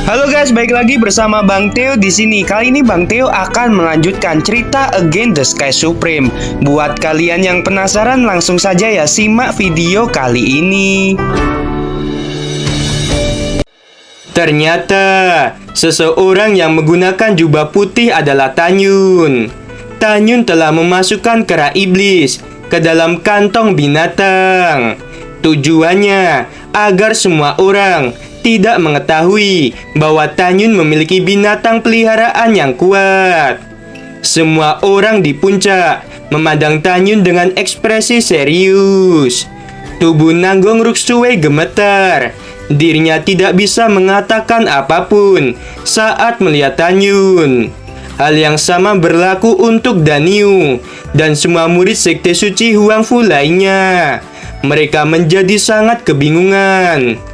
Halo guys, balik lagi bersama Bang Theo di sini. Kali ini Bang Theo akan melanjutkan cerita Against the Sky Supreme. Buat kalian yang penasaran, langsung saja ya simak video kali ini. Ternyata seseorang yang menggunakan jubah putih adalah Tanyun. Tanyun telah memasukkan kera iblis ke dalam kantong binatang. Tujuannya agar semua orang tidak mengetahui bahwa Tanyun memiliki binatang peliharaan yang kuat. Semua orang di puncak memandang Tanyun dengan ekspresi serius. Tubuh Nanggong Ruksue gemetar. Dirinya tidak bisa mengatakan apapun saat melihat Tanyun. Hal yang sama berlaku untuk Daniu dan semua murid Sekte Suci Huangfu lainnya. Mereka menjadi sangat kebingungan.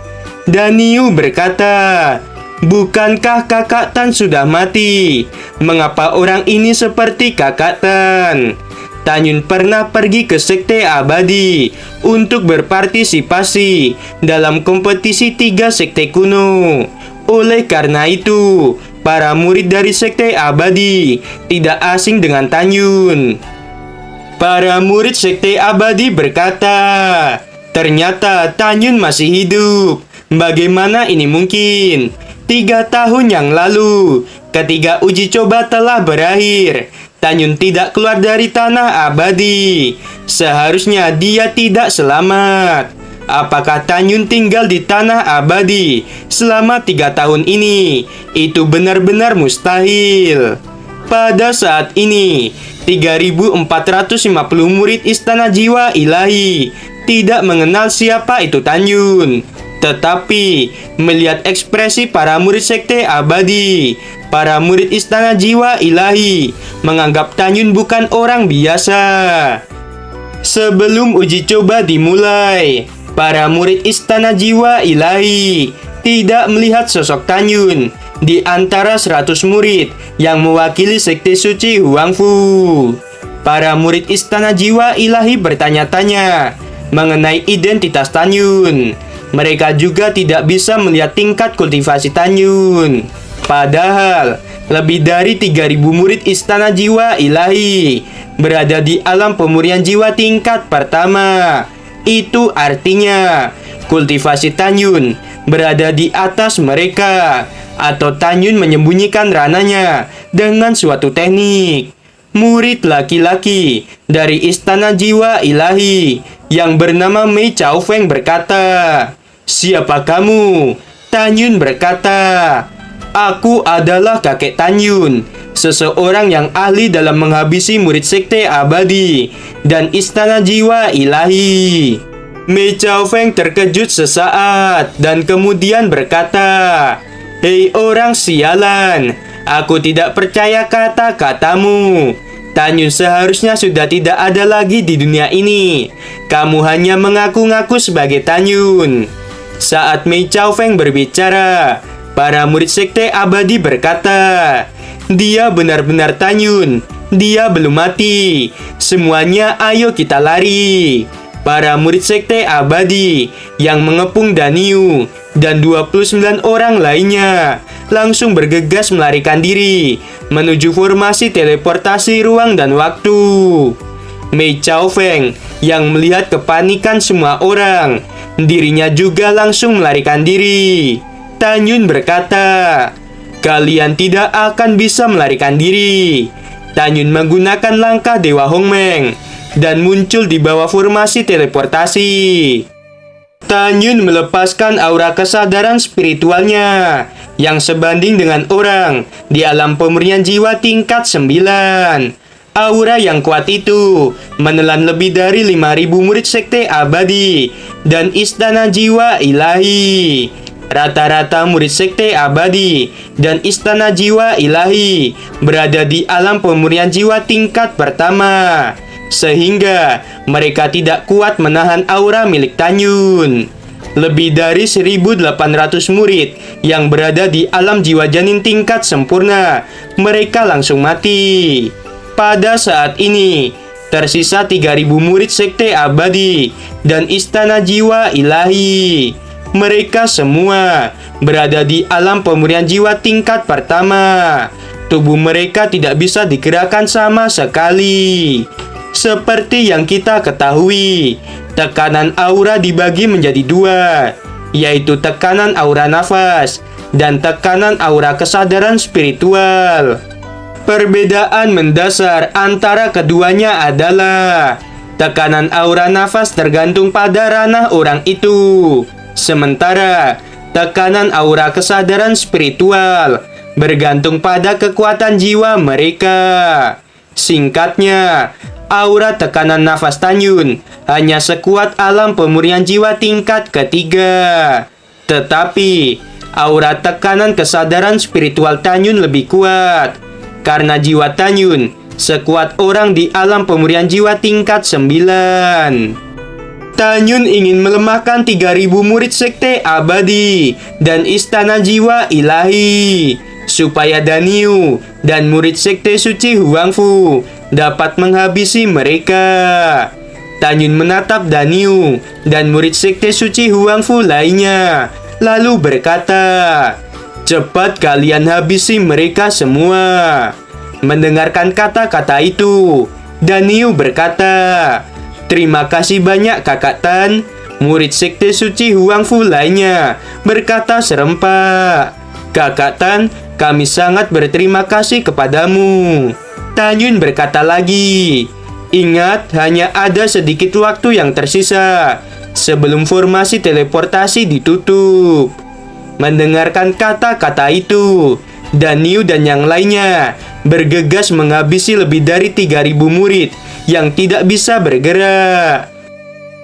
Daniu berkata, "Bukankah Kakak Tan sudah mati? Mengapa orang ini seperti Kakak Tan?" Tanyun pernah pergi ke Sekte Abadi untuk berpartisipasi dalam kompetisi 3 sekte kuno. Oleh karena itu, para murid dari Sekte Abadi tidak asing dengan Tanyun. Para murid Sekte Abadi berkata, "Ternyata Tanyun masih hidup. Bagaimana ini mungkin? 3 tahun yang lalu, ketika uji coba telah berakhir, Tanyun tidak keluar dari tanah abadi. Seharusnya dia tidak selamat. Apakah Tanyun tinggal di tanah abadi selama 3 tahun ini? Itu benar-benar mustahil." Pada saat ini, 3.450 murid Istana Jiwa Ilahi tidak mengenal siapa itu Tanyun. Tetapi, melihat ekspresi para murid Sekte Abadi, para murid Istana Jiwa Ilahi menganggap Tanyun bukan orang biasa. Sebelum uji coba dimulai, para murid Istana Jiwa Ilahi tidak melihat sosok Tanyun di antara 100 murid yang mewakili Sekte Suci Huangfu. Para murid Istana Jiwa Ilahi bertanya-tanya mengenai identitas Tanyun. Mereka juga tidak bisa melihat tingkat kultivasi Tanyun. Padahal, lebih dari 3.000 murid Istana Jiwa Ilahi berada di alam pemurnian jiwa tingkat pertama. Itu artinya, kultivasi Tanyun berada di atas mereka, atau Tanyun menyembunyikan rananya dengan suatu teknik. Murid laki-laki dari Istana Jiwa Ilahi yang bernama Mei Chao Feng berkata, "Siapa kamu?" Tanyun berkata, "Aku adalah kakek Tanyun, seseorang yang ahli dalam menghabisi murid Sekte Abadi dan Istana Jiwa Ilahi." Mei Chao Feng terkejut sesaat dan kemudian berkata, "Hei orang sialan, aku tidak percaya kata-katamu. Tanyun seharusnya sudah tidak ada lagi di dunia ini. Kamu hanya mengaku-ngaku sebagai Tanyun." Saat Mei Chao Feng berbicara, para murid Sekte Abadi berkata, "Dia benar-benar Tanyun. Dia belum mati. Semuanya ayo kita lari." Para murid Sekte Abadi yang mengepung Daniu dan 29 orang lainnya langsung bergegas melarikan diri menuju formasi teleportasi ruang dan waktu. Mei Chao Feng yang melihat kepanikan semua orang, dirinya juga langsung melarikan diri. Tanyun berkata, "Kalian tidak akan bisa melarikan diri." Tanyun menggunakan langkah Dewa Hongmeng dan muncul di bawah formasi teleportasi. Tanyun melepaskan aura kesadaran spiritualnya yang sebanding dengan orang di alam pemurnian jiwa tingkat 9. Aura yang kuat itu menelan lebih dari 5.000 murid Sekte Abadi dan Istana Jiwa Ilahi. Rata-rata murid Sekte Abadi dan Istana Jiwa Ilahi berada di alam pemurnian jiwa tingkat pertama, sehingga mereka tidak kuat menahan aura milik Tanyun. Lebih dari 1.800 murid yang berada di alam jiwa janin tingkat sempurna, mereka langsung mati. Pada saat ini, tersisa 3.000 murid Sekte Abadi dan Istana Jiwa Ilahi. Mereka semua berada di alam pemurian jiwa tingkat pertama. Tubuh mereka tidak bisa digerakkan sama sekali. Seperti yang kita ketahui, tekanan aura dibagi menjadi dua, yaitu tekanan aura nafas dan tekanan aura kesadaran spiritual. Perbedaan mendasar antara keduanya adalah tekanan aura nafas tergantung pada ranah orang itu, sementara tekanan aura kesadaran spiritual bergantung pada kekuatan jiwa mereka. Singkatnya, aura tekanan nafas Tanyun hanya sekuat alam pemurian jiwa tingkat ketiga. Tetapi, aura tekanan kesadaran spiritual Tanyun lebih kuat, karena jiwa Tanyun sekuat orang di alam pemurian jiwa tingkat 9. Tanyun ingin melemahkan 3.000 murid sekte abadi dan istana jiwa ilahi, supaya Daniu dan murid sekte suci Huangfu dapat menghabisi mereka. Tanyun menatap Daniu dan murid sekte suci Huangfu lainnya, lalu berkata, "Cepat kalian habisi mereka semua." Mendengarkan kata-kata itu, Daniu berkata, "Terima kasih banyak Kakak Tan." Murid sekte suci Huangfu lainnya berkata serempak, "Kakak Tan, kami sangat berterima kasih kepadamu." Tanyun berkata lagi, "Ingat, hanya ada sedikit waktu yang tersisa sebelum formasi teleportasi ditutup." Mendengarkan kata-kata itu, Daniu dan yang lainnya bergegas menghabisi lebih dari 3.000 murid yang tidak bisa bergerak.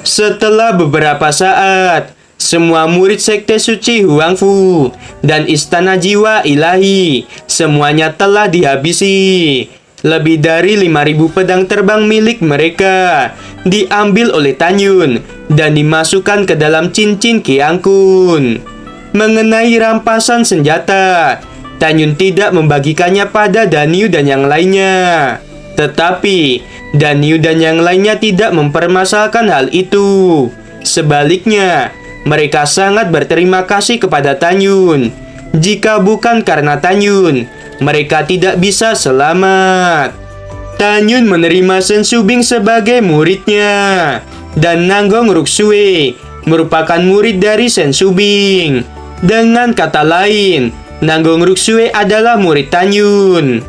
Setelah beberapa saat, semua murid sekte suci Huangfu dan istana jiwa ilahi semuanya telah dihabisi. Lebih dari 5.000 pedang terbang milik mereka diambil oleh Tanyun dan dimasukkan ke dalam cincin Kiangkun. Mengenai rampasan senjata, Tanyun tidak membagikannya pada Daniu dan yang lainnya. Tetapi, Daniu dan yang lainnya tidak mempermasalahkan hal itu. Sebaliknya, mereka sangat berterima kasih kepada Tanyun. Jika bukan karena Tanyun, mereka tidak bisa selamat. Tanyun menerima Shen Shubing sebagai muridnya, dan Nanggong Ruksue merupakan murid dari Shen Shubing. Dengan kata lain, Nanggong Ruksue adalah murid Tanyun.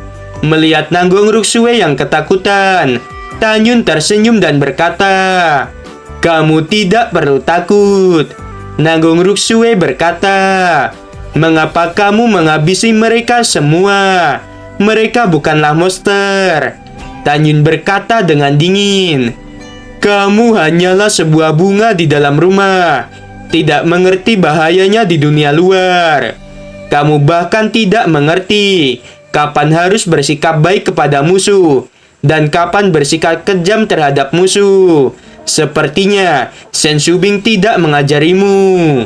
Melihat Nanggong Ruksue yang ketakutan, Tanyun tersenyum dan berkata, "Kamu tidak perlu takut." Nanggong Ruksue berkata, "Mengapa kamu menghabisi mereka semua? Mereka bukanlah monster." Tanyun berkata dengan dingin, "Kamu hanyalah sebuah bunga di dalam rumah, tidak mengerti bahayanya di dunia luar. Kamu bahkan tidak mengerti kapan harus bersikap baik kepada musuh dan kapan bersikap kejam terhadap musuh. Sepertinya Shen Shubing tidak mengajarimu."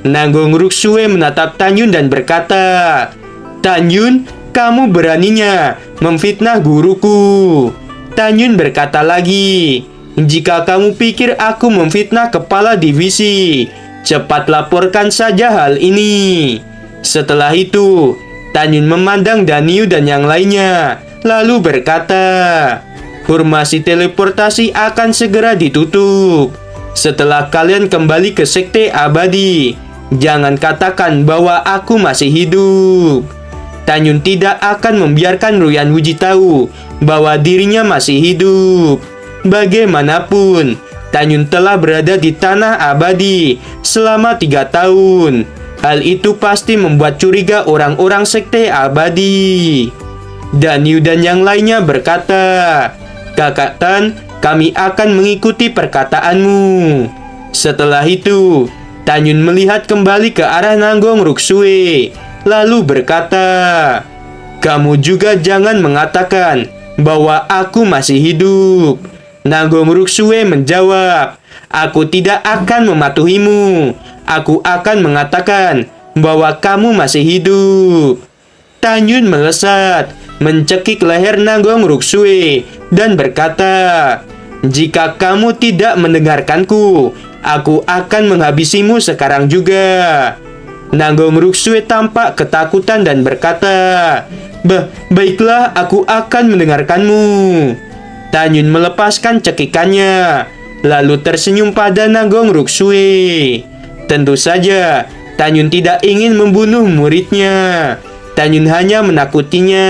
Nanggong Ruksue menatap Tanyun dan berkata, "Tanyun, kamu beraninya memfitnah guruku." Tanyun berkata lagi, "Jika kamu pikir aku memfitnah kepala divisi, cepat laporkan saja hal ini." Setelah itu, Tanyun memandang Daniu dan yang lainnya, lalu berkata, "Formasi teleportasi akan segera ditutup. Setelah kalian kembali ke sekte abadi, jangan katakan bahwa aku masih hidup." Tanyun tidak akan membiarkan Ruyan Wuji tahu bahwa dirinya masih hidup. Bagaimanapun, Tanyun telah berada di tanah abadi selama 3 tahun. Hal itu pasti membuat curiga orang-orang sekte abadi. Daniu dan yang lainnya berkata, "Kakak Tan, kami akan mengikuti perkataanmu." Setelah itu, Tanyun melihat kembali ke arah Nanggong Ruksue, lalu berkata, "Kamu juga jangan mengatakan bahwa aku masih hidup." Nanggong Ruksue menjawab, "Aku tidak akan mematuhimu. Aku akan mengatakan bahwa kamu masih hidup." Tanyun melesat, mencekik leher Nanggong Ruksue, dan berkata, "Jika kamu tidak mendengarkanku, Aku akan menghabisimu sekarang juga." Nanggong Ruksue tampak ketakutan dan berkata, Baiklah, aku akan mendengarkanmu." Tanyun melepaskan cekikannya, lalu tersenyum pada Nanggong Ruksue. Tentu saja, Tanyun tidak ingin membunuh muridnya. Tanyun hanya menakutinya.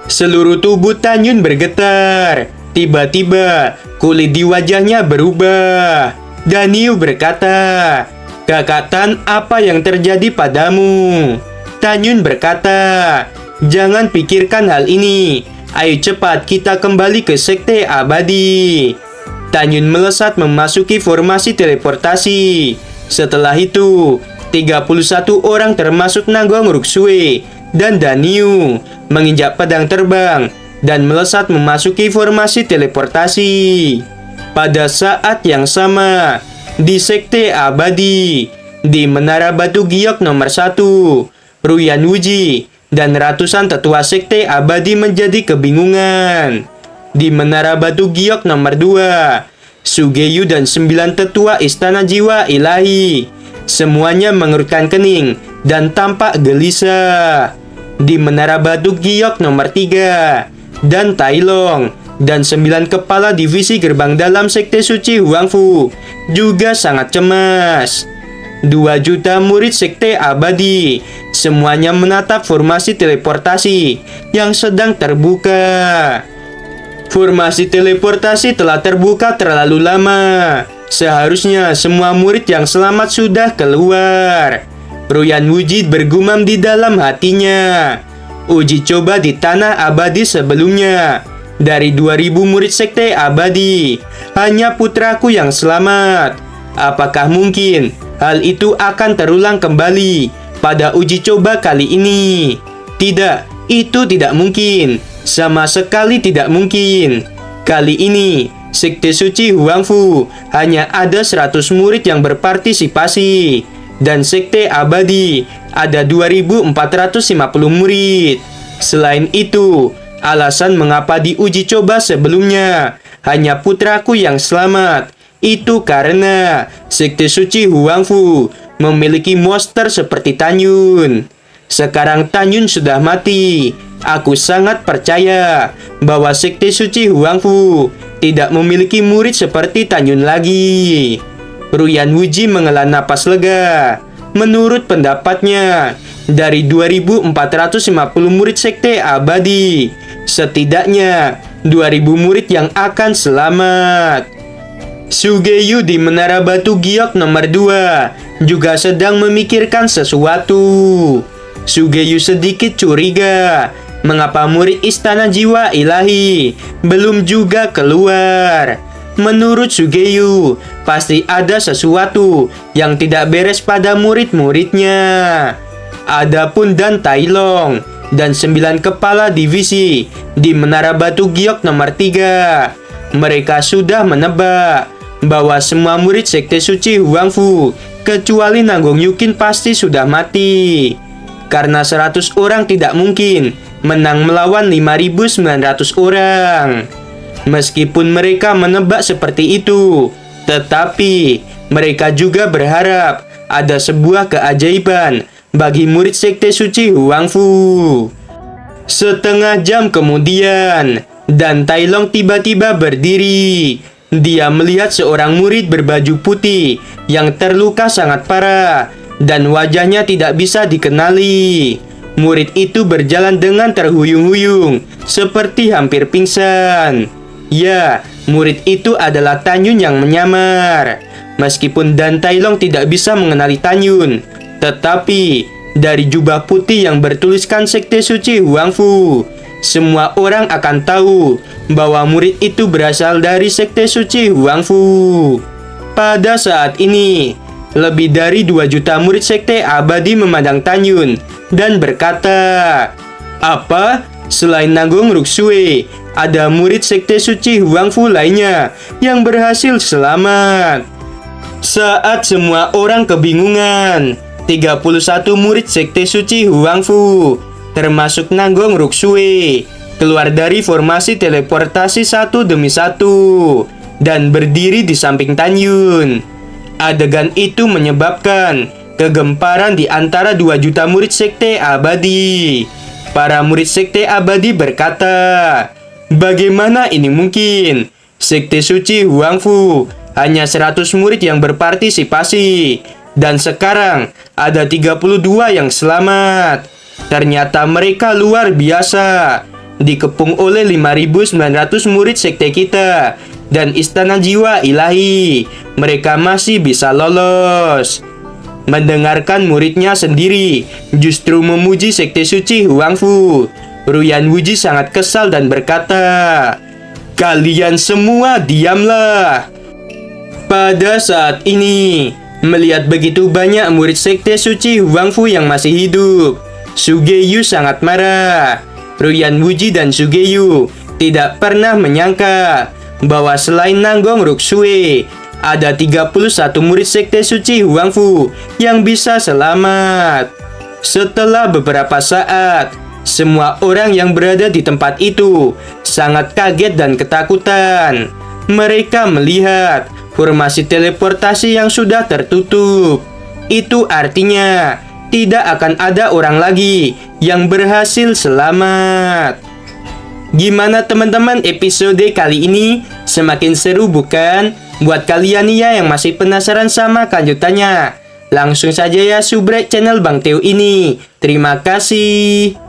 Seluruh tubuh Tanyun bergetar. Tiba-tiba, kulit di wajahnya berubah. Daniu berkata, "Kakak Tan, apa yang terjadi padamu?" Tanyun berkata, "Jangan pikirkan hal ini. Ayo cepat kita kembali ke Sekte Abadi." Tanyun melesat memasuki formasi teleportasi. Setelah itu, 31 orang termasuk Nanggong Ruksue dan Daniu menginjak pedang terbang dan melesat memasuki formasi teleportasi. Pada saat yang sama, di Sekte Abadi, di Menara Batu Giok nomor 1, Ruyan Wuji dan ratusan tetua Sekte Abadi menjadi kebingungan. Di Menara Batu Giok nomor 2, Sugeyu dan 9 tetua Istana Jiwa Ilahi semuanya mengerutkan kening dan tampak gelisah. Di Menara Batu Giok nomor 3, dan Tailong dan 9 kepala divisi gerbang dalam Sekte Suci Huangfu juga sangat cemas. 2 juta murid Sekte Abadi semuanya menatap formasi teleportasi yang sedang terbuka. Formasi teleportasi telah terbuka terlalu lama. Seharusnya semua murid yang selamat sudah keluar. Ruyan Wuji bergumam di dalam hatinya. Uji coba di Tanah Abadi sebelumnya. Dari 2000 murid Sekte Abadi, hanya putraku yang selamat. Apakah mungkin hal itu akan terulang kembali pada uji coba kali ini? Tidak, itu tidak mungkin. Sama sekali tidak mungkin. Kali ini, Sekte Suci Huangfu hanya ada 100 murid yang berpartisipasi. Dan Sekte Abadi ada 2450 murid. Selain itu, alasan mengapa di uji coba sebelumnya hanya putraku yang selamat itu karena Sekte Suci Huangfu memiliki monster seperti Tanyun. Sekarang Tanyun sudah mati. Aku sangat percaya bahwa Sekte Suci Huangfu tidak memiliki murid seperti Tanyun lagi. Ruyan Wuji menghela napas lega. Menurut pendapatnya, dari 2450 murid Sekte Abadi, setidaknya 2000 murid yang akan selamat. Sugeyu di Menara Batu Giok nomor 2 juga sedang memikirkan sesuatu. Sugeyu sedikit curiga mengapa murid Istana Jiwa Ilahi belum juga keluar. Menurut Sugeyu, pasti ada sesuatu yang tidak beres pada murid-muridnya. Adapun Dan Tailong dan 9 kepala divisi di Menara Batu Giok nomor 3, mereka sudah menebak bahwa semua murid Sekte Suci Huangfu kecuali Nanggong Yukin pasti sudah mati. Karena 100 orang tidak mungkin menang melawan 5.900 orang. Meskipun mereka menebak seperti itu, tetapi mereka juga berharap ada sebuah keajaiban bagi murid Sekte Suci Huangfu. Setengah jam kemudian, Dan Tailong tiba-tiba berdiri. Dia melihat seorang murid berbaju putih yang terluka sangat parah dan wajahnya tidak bisa dikenali. Murid itu berjalan dengan terhuyung-huyung, seperti hampir pingsan. Ya, murid itu adalah Tanyun yang menyamar. Meskipun Dan Tailong tidak bisa mengenali Tanyun, tetapi dari jubah putih yang bertuliskan Sekte Suci Huangfu, semua orang akan tahu bahwa murid itu berasal dari Sekte Suci Huangfu. Pada saat ini, lebih dari 2 juta murid Sekte Abadi memandang Tanyun dan berkata, "Apa? Selain Nanggong Ruksue, ada murid Sekte Suci Huangfu lainnya yang berhasil selamat." Saat semua orang kebingungan, 31 murid Sekte Suci Huangfu, termasuk Nanggong Ruksue, keluar dari formasi teleportasi satu demi satu. dan berdiri di samping Tanyun. Adegan itu menyebabkan kegemparan di antara 2 juta murid Sekte Abadi. Para murid Sekte Abadi berkata, "Bagaimana ini mungkin? Sekte Suci Huangfu hanya 100 murid yang berpartisipasi, dan sekarang ada 32 yang selamat. Ternyata mereka luar biasa. Dikepung oleh 5.900 murid sekte kita dan Istana Jiwa Ilahi. Mereka masih bisa lolos." Mendengarkan muridnya sendiri justru memuji Sekte Suci Huangfu, Ruyan Wuji sangat kesal dan berkata, "Kalian semua diamlah." Pada saat ini, melihat begitu banyak murid Sekte Suci Huangfu yang masih hidup, Sugeyu sangat marah. Ruyan Wuji dan Sugeyu tidak pernah menyangka bahwa selain Nanggong Ruksue, ada 31 murid Sekte Suci Huangfu yang bisa selamat. Setelah beberapa saat, semua orang yang berada di tempat itu sangat kaget dan ketakutan. Mereka melihat formasi teleportasi yang sudah tertutup. Itu artinya tidak akan ada orang lagi yang berhasil selamat. Gimana teman-teman episode kali ini? Semakin seru bukan? Buat kalian ya yang masih penasaran sama kelanjutannya, langsung saja ya subrek channel Bang Teo ini. Terima kasih.